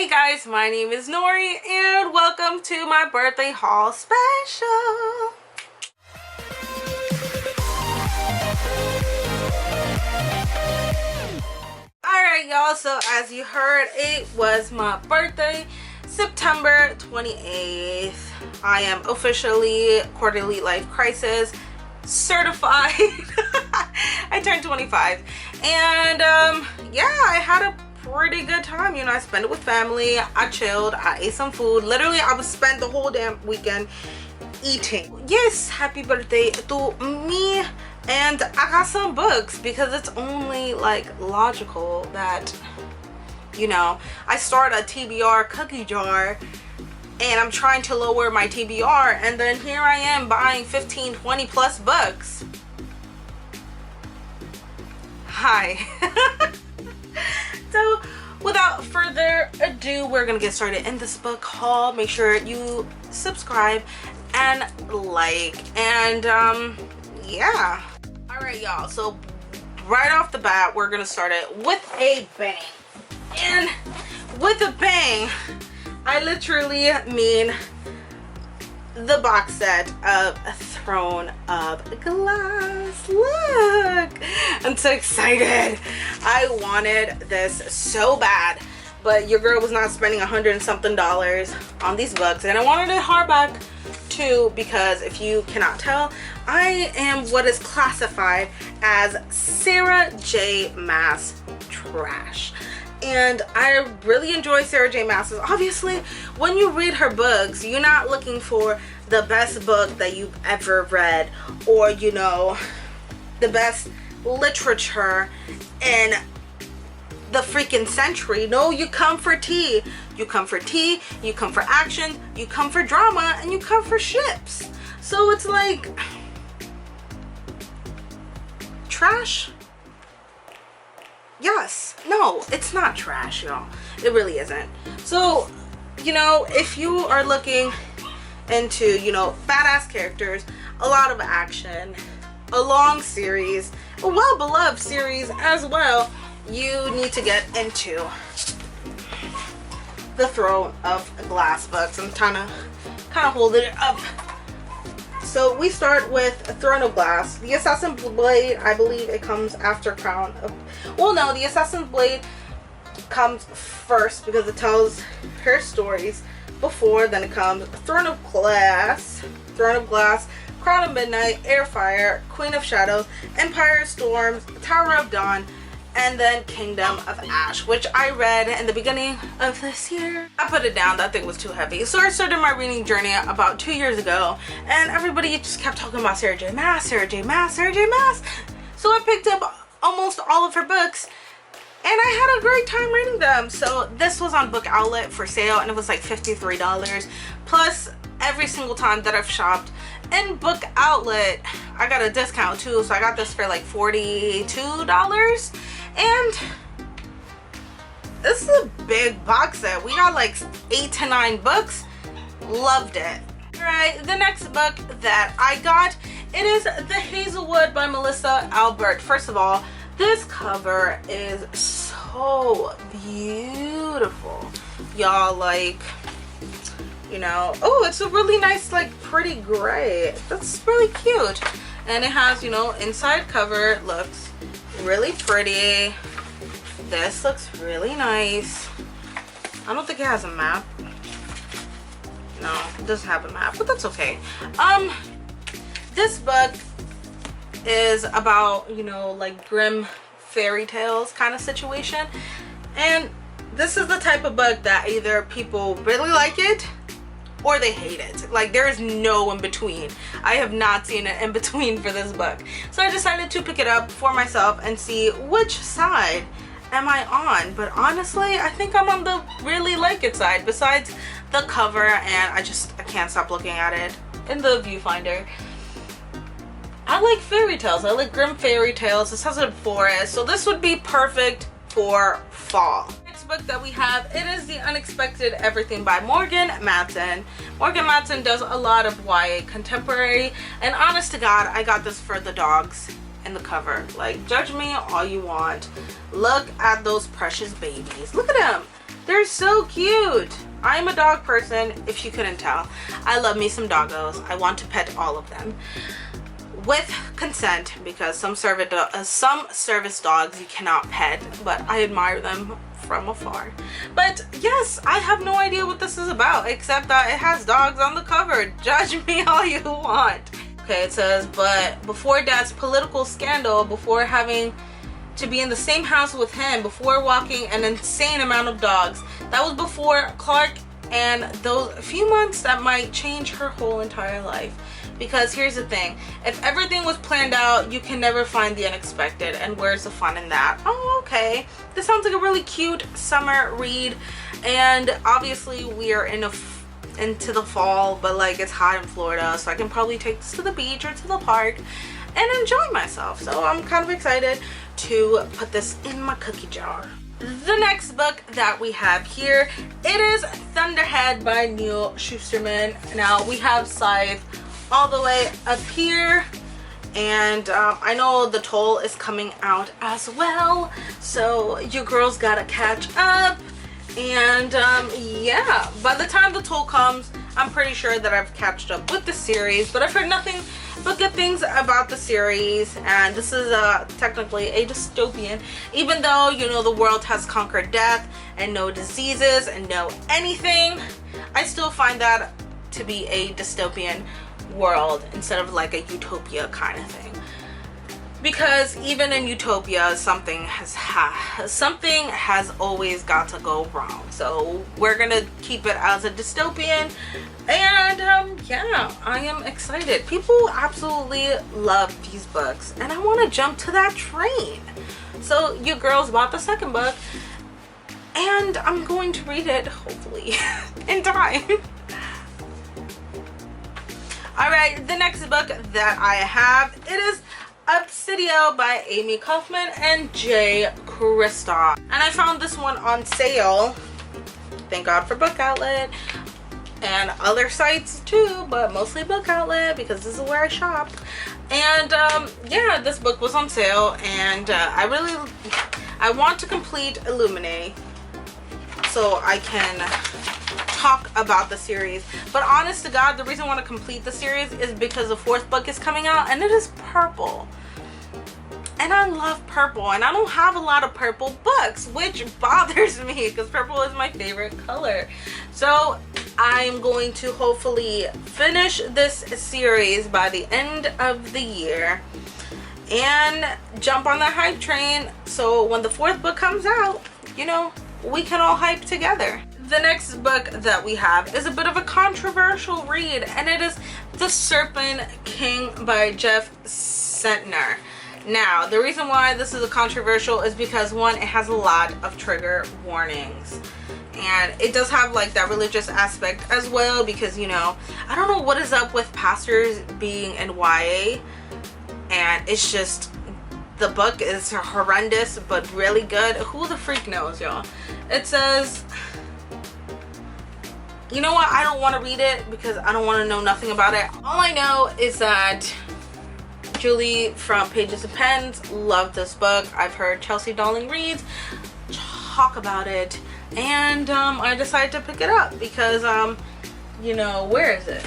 Hey guys, my name is Nori and welcome to my birthday haul special. Alright y'all, so as you heard, it was my birthday, September 28th. I am officially quarterly life crisis certified. I turned 25 and yeah, I had a pretty good time. You know, I spent it with family, I chilled, I ate some food. Literally I would spend the whole damn weekend eating. Yes, happy birthday to me. And I got some books because it's only like logical that, you know, I start a TBR cookie jar and I'm trying to lower my TBR, and then here I am buying 15, 20 plus books. Hi. So without further ado, we're gonna get started in this book haul. Make sure you subscribe and like, and yeah. All right y'all, so right off the bat we're gonna start it with a bang. And with a bang, I literally mean the box set of Throne of Glass. Look, I'm so excited. I wanted this so bad, but your girl was not spending $100 and something on these books, and I wanted it hardback too, because if you cannot tell, I am what is classified as Sarah J. Maas trash. And I really enjoy Sarah J. Maas's. Obviously, when you read her books, you're not looking for the best book that you've ever read, or, you know, the best literature in the freaking century. No, you come for tea. You come for tea, you come for action, you come for drama, and you come for ships. So it's like, trash? Yes. No, it's not trash, y'all. It really isn't. So, you know, if you are looking into, you know, badass characters, a lot of action, a long series, a well-beloved series as well, you need to get into the Throne of Glass books. I'm kind of holding it up. So we start with Throne of Glass. The Assassin's Blade, I believe it comes after Crown of... Well, no, the Assassin's Blade comes first because it tells her stories before. Then it comes Throne of Glass, Crown of Midnight, Airfire, Queen of Shadows, Empire of Storms, Tower of Dawn, and then Kingdom of Ash, which I read in the beginning of this year. I put it down, that thing was too heavy. So I started my reading journey about 2 years ago, and everybody just kept talking about Sarah J. Maas, Sarah J. Maas, Sarah J. Maas. So I picked up almost all of her books, and I had a great time reading them. So this was on Book Outlet for sale, and it was like $53. Plus, every single time that I've shopped in Book Outlet, I got a discount too. So I got this for like $42. And this is a big box set. We got like 8 to 9 books. Loved it. Alright, the next book that I got, it is The Hazelwood by Melissa Albert. First of all, this cover is so beautiful. Y'all, like, you know, oh, it's a really nice, like, pretty gray. That's really cute. And it has, you know, inside cover. It looks really pretty. This looks really nice. I don't think it has a map. No, it doesn't have a map, but that's okay. This book is about, you know, like grim fairy tales kind of situation, and this is the type of book that either people really like it or they hate it. Like, there is no in between. I have not seen an in between for this book. So I decided to pick it up for myself and see which side am I on. But honestly, I think I'm on the really like it side, besides the cover, and I can't stop looking at it in the viewfinder. I like fairy tales. I like grim fairy tales. This has a forest, so this would be perfect for fall. Book that we have, it is The Unexpected Everything by Morgan Matson. Morgan Matson does a lot of YA contemporary, and honest to God, I got this for the dogs in the cover. Like, judge me all you want. Look at those precious babies. Look at them. They're so cute. I'm a dog person, if you couldn't tell. I love me some doggos. I want to pet all of them with consent, because some service dogs you cannot pet, but I admire them from afar. But yes, I have no idea what this is about, except that it has dogs on the cover. Judge me all you want. Okay, it says, but before Dad's political scandal, before having to be in the same house with him, before walking an insane amount of dogs, that was before Clark and those few months that might change her whole entire life. Because here's the thing, if everything was planned out, you can never find the unexpected, and where's the fun in that? Oh, okay. This sounds like a really cute summer read, and obviously we are into the fall, but like it's hot in Florida, so I can probably take this to the beach or to the park and enjoy myself. So I'm kind of excited to put this in my cookie jar. The next book that we have here, it is Thunderhead by Neil Shusterman. Now we have Scythe all the way up here, and I know the Toll is coming out as well, so you girls gotta catch up. And yeah, by the time the Toll comes, I'm pretty sure that I've catched up with the series, but I've heard nothing but good things about the series. And this is technically a dystopian, even though, you know, the world has conquered death and no diseases and no anything. I still find that to be a dystopian world instead of like a utopia kind of thing, because even in utopia something has always got to go wrong. So we're gonna keep it as a dystopian, and yeah, I am excited. People absolutely love these books, and I want to jump to that train. So you girls bought the second book, and I'm going to read it hopefully in time. Alright, the next book that I have, it is Cydia by Amy Kaufman and Jay Kristoff. And I found this one on sale. Thank God for Book Outlet and other sites too, but mostly Book Outlet because this is where I shop. And yeah, this book was on sale, and I want to complete Illuminae so I can talk about the series. But honest to God, the reason I want to complete the series is because the fourth book is coming out, and it is purple, and I love purple, and I don't have a lot of purple books, which bothers me because purple is my favorite color. So I'm going to hopefully finish this series by the end of the year and jump on the hype train, so when the fourth book comes out, you know, we can all hype together. The next book that we have is a bit of a controversial read, and it is The Serpent King by Jeff Sentner. Now, the reason why this is a controversial is because, one, it has a lot of trigger warnings, and it does have like that religious aspect as well, because, you know, I don't know what is up with pastors being in YA, and it's just, the book is horrendous but really good. Who the freak knows, y'all? It says, you know what, I don't want to read it because I don't want to know nothing about it. All I know is that Julie from Pages and Pens loved this book. I've heard Chelsea Darling Reads talk about it, and I decided to pick it up because you know, where is it?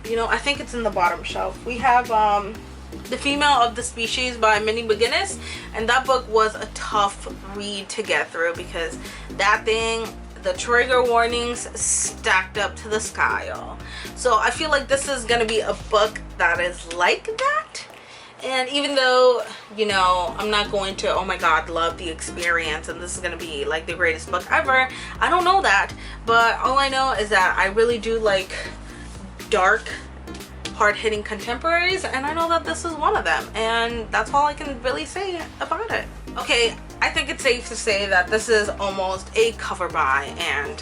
You know, I think it's in the bottom shelf. We have The Female of the Species by Minnie McGinnis, and that book was a tough read to get through because that thing, the trigger warnings stacked up to the sky, y'all. So I feel like this is gonna be a book that is like that. And even though, you know, I'm not going to, oh my God, love the experience and this is gonna be like the greatest book ever, I don't know that. But all I know is that I really do like dark, hard-hitting contemporaries, and I know that this is one of them, and that's all I can really say about it. Okay, I think it's safe to say that this is almost a cover buy, and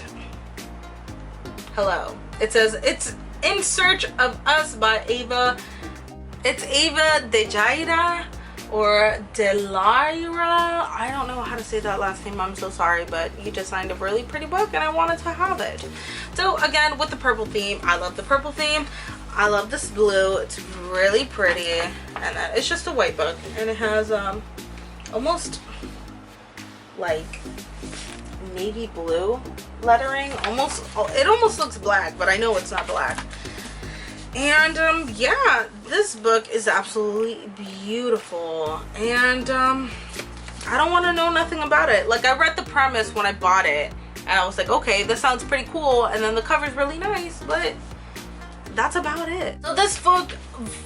hello. It says it's In Search of Us by Ava. It's Ava DeJaira or Delira. I don't know how to say that last name, I'm so sorry, but you just signed a really pretty book and I wanted to have it. So again, with the purple theme, I love the purple theme. I love this blue, it's really pretty, and then it's just a white book, and it has almost like navy blue lettering. It almost looks black, but I know it's not black. And yeah, this book is absolutely beautiful, and I don't want to know nothing about it. Like, I read the premise when I bought it, and I was like, okay, this sounds pretty cool, and then the cover's really nice, but that's about it. So this book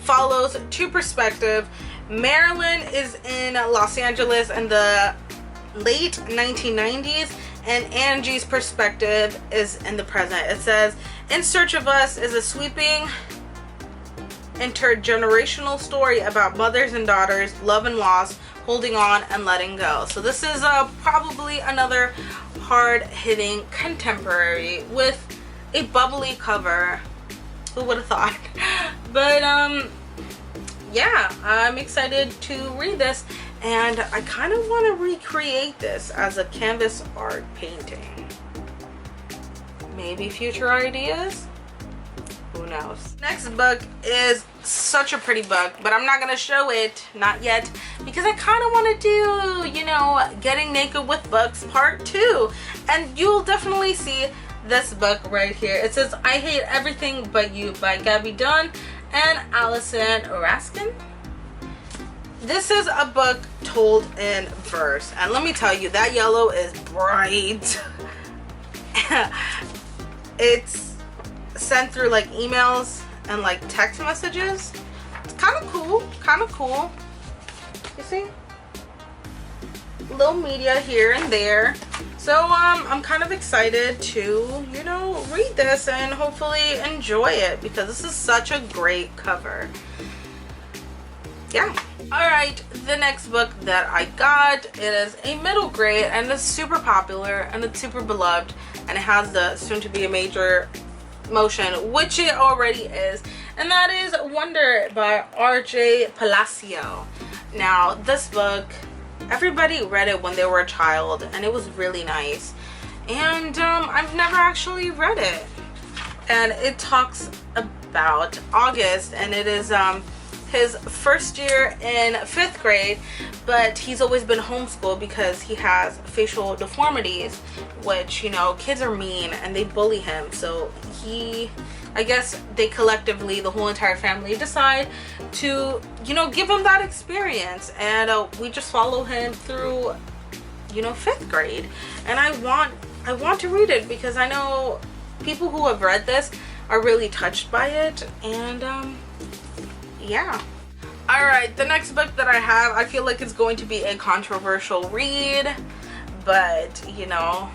follows two perspectives. Marilyn is in Los Angeles in the late 1990s, and Angie's perspective is in the present. It says, In Search of Us is a sweeping intergenerational story about mothers and daughters, love and loss, holding on and letting go. So this is probably another hard-hitting contemporary with a bubbly cover. Who would have thought? But yeah, I'm excited to read this, and I kind of want to recreate this as a canvas art painting. Maybe future ideas? Who knows? Next book is such a pretty book, but I'm not gonna show it, not yet, because I kind of want to do, you know, Getting Naked with Books Part 2, and you'll definitely see this book right here. It says I Hate Everything But You by Gabby Dunn and Allison Raskin. This is a book told in verse, and let me tell you, that yellow is bright. It's sent through like emails and like text messages. It's kind of cool, kind of cool. You see? Little media here and there. So I'm kind of excited to, you know, read this and hopefully enjoy it, because this is such a great cover. Yeah. Alright, the next book that I got, it is a middle grade, and it's super popular and it's super beloved, and it has the soon to be a major motion, which it already is, and that is Wonder by RJ Palacio. Now this book, everybody read it when they were a child, and it was really nice, and I've never actually read it. And it talks about August, and it is his first year in 5th grade, but he's always been homeschooled because he has facial deformities, which, you know, kids are mean and they bully him. So I guess they collectively, the whole entire family, decide to, you know, give him that experience, and we just follow him through, you know, 5th grade. And I want to read it because I know people who have read this are really touched by it, and yeah. Alright, the next book that I have, I feel like it's going to be a controversial read, but, you know,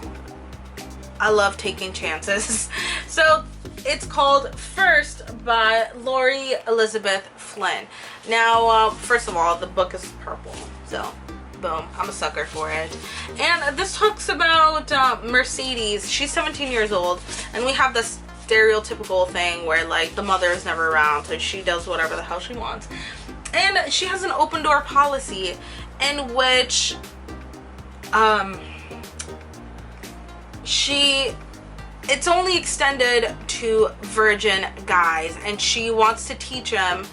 I love taking chances. So it's called First by Lori Elizabeth Flynn. Now, first of all, the book is purple, so boom, I'm a sucker for it. And this talks about Mercedes. She's 17 years old, and we have this stereotypical thing where, like, the mother is never around, so she does whatever the hell she wants. And she has an open door policy in which it's only extended to virgin guys, and she wants to teach them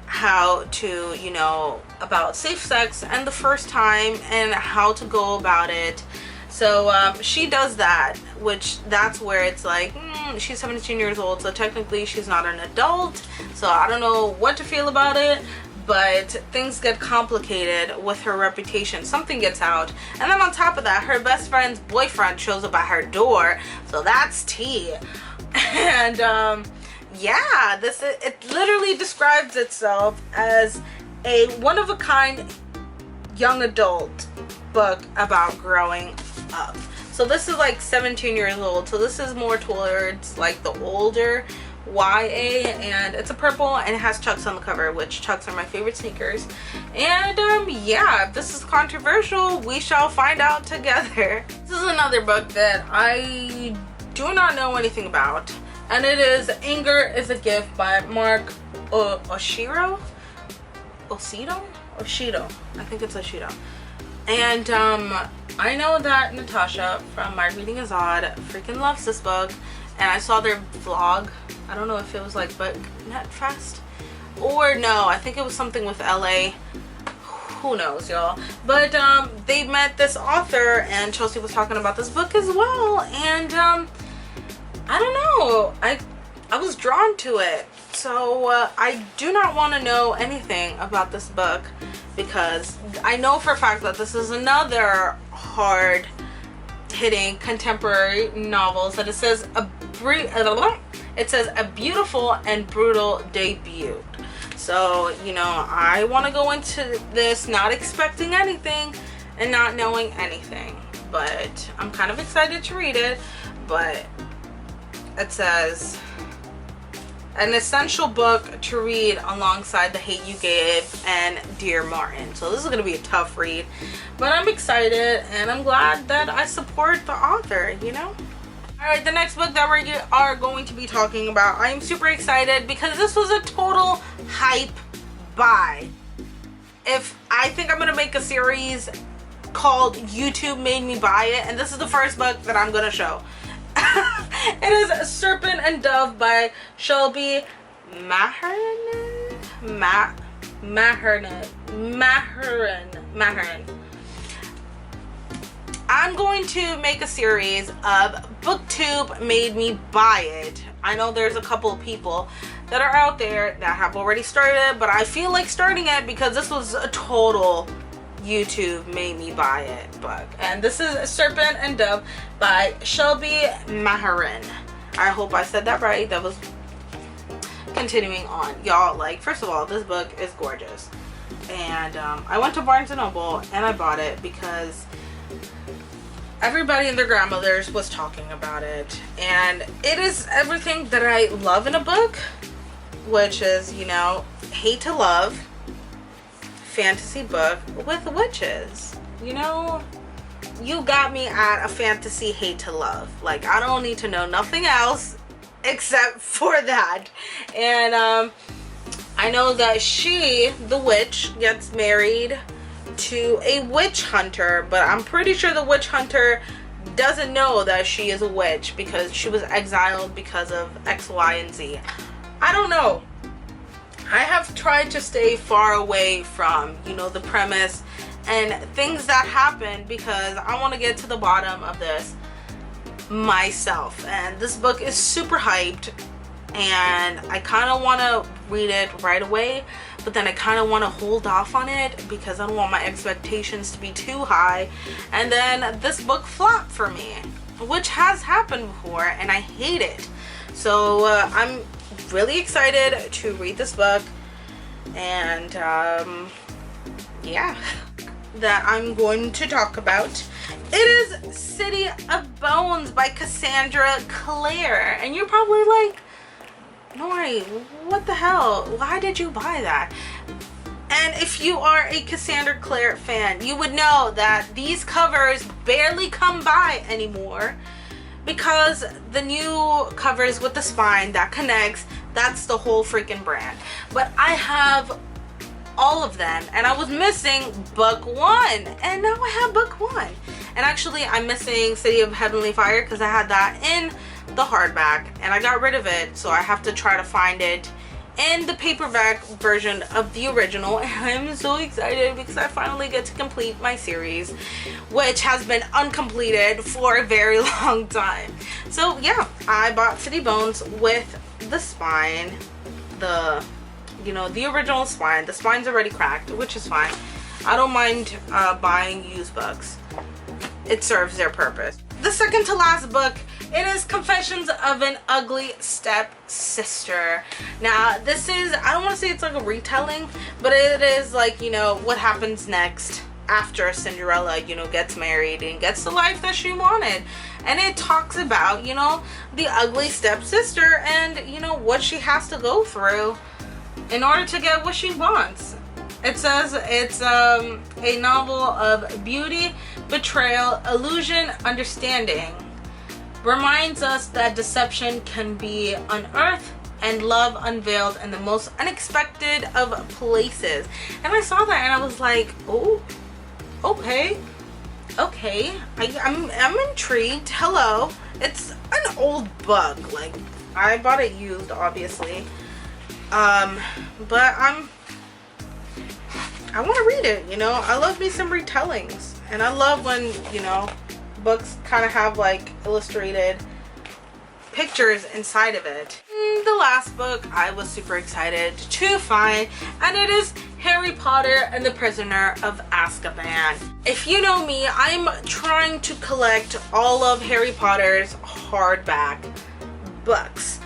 how to, you know, about safe sex and the first time and how to go about it. So she does that, which that's where it's like, she's 17 years old, so technically she's not an adult, so I don't know what to feel about it. But things get complicated with her reputation. Something gets out, and then on top of that, her best friend's boyfriend shows up at her door, so that's tea. And yeah, it literally describes itself as a one-of-a-kind young adult book about growing up. So this is like 17 years old, so this is more towards like the older YA, and it's a purple, and it has Chucks on the cover, which Chucks are my favorite sneakers. And yeah, if this is controversial, we shall find out together. This is another book that I do not know anything about, and it is Anger is a Gift by Mark Oshido. I think it's Oshido. And I know that Natasha from My Reading Is Odd freaking loves this book, and I saw their vlog. I don't know if it was like Book Net Fest, or no, I think it was something with LA. who knows, y'all. But they met this author, and Chelsea was talking about this book as well, and I don't know, I was drawn to it. So I do not want to know anything about this book, because I know for a fact that this is another hard hitting contemporary novel. So it says a beautiful and brutal debut. So, you know, I want to go into this not expecting anything and not knowing anything, but I'm kind of excited to read it. But it says an essential book to read alongside The Hate You Gave and Dear Martin. So this is going to be a tough read, but I'm excited and I'm glad that I support the author, you know. Alright, the next book that we are going to be talking about, I am super excited because this was a total hype buy. If I think I'm going to make a series called YouTube Made Me Buy It, and this is the first book that I'm going to show. It is Serpent and Dove by Shelby Maherman. I'm going to make a series of BookTube Made Me Buy It. I know there's a couple of people that are out there that have already started, but I feel like starting it because this was a total YouTube Made Me Buy It book. And this is Serpent and Dove by Shelby Maherman. I hope I said that right. That was continuing on. Y'all, like, first of all, this book is gorgeous. And I went to Barnes & Noble and I bought it because everybody and their grandmothers was talking about it. And it is everything that I love in a book, which is, you know, hate to love fantasy book with witches. You know, you got me at a fantasy hate to love. Like, I don't need to know nothing else except for that. And I know that she, the witch, gets married to a witch hunter, but I'm pretty sure the witch hunter doesn't know that she is a witch because she was exiled because of X, Y, and Z. I don't know. I have tried to stay far away from, you know, the premise and things that happen because I want to get to the bottom of this myself. And this book is super hyped and I kind of want to read it right away, but then I kind of want to hold off on it because I don't want my expectations to be too high and then this book flop for me, which has happened before and I hate it. So I'm really excited to read this book, and yeah, that I'm going to talk about. It is City of Bones by Cassandra Clare, and you're probably like, Nori, what the hell? Why did you buy that? And if you are a Cassandra Clare fan, you would know that these covers barely come by anymore because the new covers with the spine that connects, that's the whole freaking brand. But I have all of them and I was missing book one and now I have book one. And actually I'm missing City of Heavenly Fire because I had that in the hardback and I got rid of it, so I have to try to find it in the paperback version of the original. And I'm so excited because I finally get to complete my series, which has been uncompleted for a very long time. So yeah, I bought City Bones with the spine, the, you know, the original spine. The spine's already cracked, which is fine. I don't mind buying used books. It serves their purpose. The second to last book, it is Confessions of an Ugly Stepsister. Now, this is, I don't want to say it's like a retelling, but it is like, you know, what happens next after Cinderella, you know, gets married and gets the life that she wanted. And it talks about, you know, the ugly stepsister and, you know, what she has to go through in order to get what she wants. It says it's a novel of beauty, betrayal, illusion, understanding. Reminds us that deception can be unearthed and love unveiled in the most unexpected of places. And I saw that and I was like, oh, okay, I'm intrigued. Hello. It's an old book. Like, I bought it used, obviously. But I want to read it, you know. I love me some retellings, and I love when, you know, books kind of have like illustrated pictures inside of it. The last book I was super excited to find, and it is Harry Potter and the Prisoner of Azkaban. If you know me, I'm trying to collect all of Harry Potter's hardback books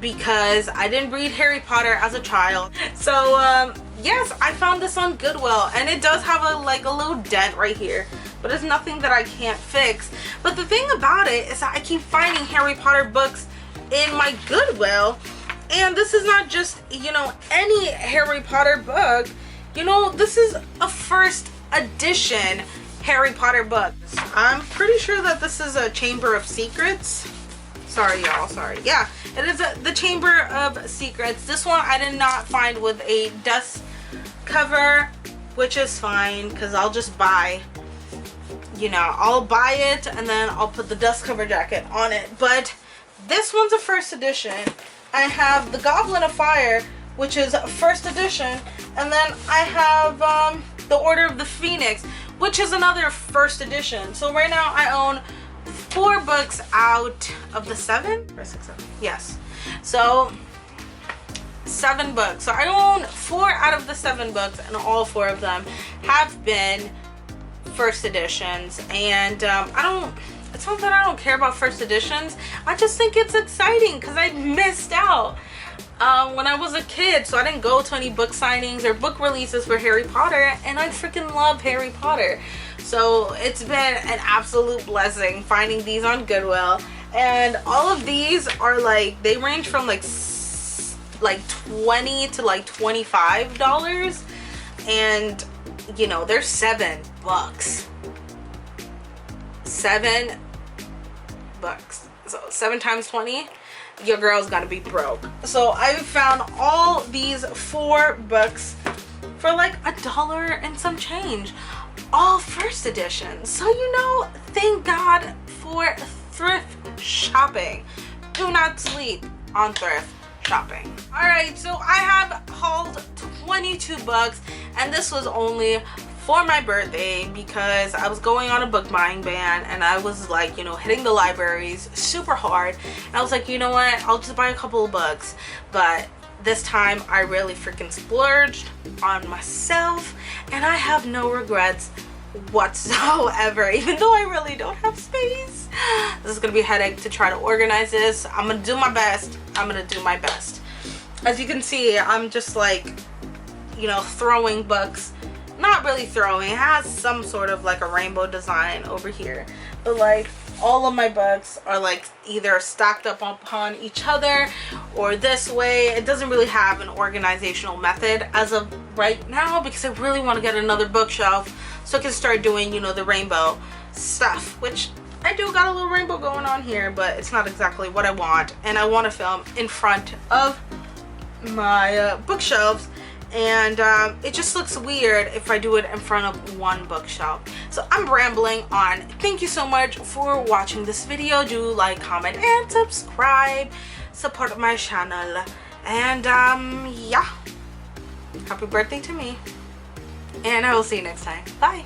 because I didn't read Harry Potter as a child. So yes, I found this on Goodwill, and it does have a little dent right here, but it's nothing that I can't fix. But the thing about it is that I keep finding Harry Potter books in my Goodwill, and this is not just, you know, any Harry Potter book. You know, this is a first edition Harry Potter book. I'm pretty sure that this is a Chamber of Secrets. Sorry y'all, sorry. Yeah, it is the Chamber of Secrets. This one I did not find with a dust cover, which is fine because I'll just buy, you know, I'll buy it and then I'll put the dust cover jacket on it. But this one's a first edition. I have the Goblet of Fire, which is a first edition, and then I have the Order of the Phoenix, which is another first edition. So right now I own 4 books out of the 7 or 6, 7. Yes, so 7 books. So I own 4 out of the 7 books, and all 4 of them have been first editions. And it's not that I don't care about first editions. I just think it's exciting because I missed out when I was a kid, so I didn't go to any book signings or book releases for Harry Potter, and I freaking love Harry Potter. So it's been an absolute blessing finding these on Goodwill, and all of these are like, they range from like $20 to like $25, and you know, they're $7. 7 bucks. So 7 times 20, your girl's gonna be broke. So I found all these 4 books for like $1 and some change, all first editions. So, you know, thank God for thrift shopping. Do not sleep on thrift shopping. All right, so I have hauled 22 books, and this was only for my birthday because I was going on a book buying ban, and I was like, you know, hitting the libraries super hard, and I was like, you know what, I'll just buy a couple of books. But this time I really freaking splurged on myself, and I have no regrets whatsoever, even though I really don't have space. This is gonna be a headache to try to organize this. I'm gonna do my best. As you can see, I'm just like, you know, throwing books. Not really throwing, it has some sort of like a rainbow design over here, but like all of my books are like either stacked up upon each other or this way. It doesn't really have an organizational method as of right now because I really want to get another bookshelf so I can start doing, you know, the rainbow stuff, which I do got a little rainbow going on here, but it's not exactly what I want, and I want to film in front of my bookshelves. And it just looks weird if I do it in front of one bookshelf. So I'm rambling on. Thank you so much for watching this video. Do like, comment, and subscribe. Support my channel. And yeah, happy birthday to me. And I will see you next time. Bye.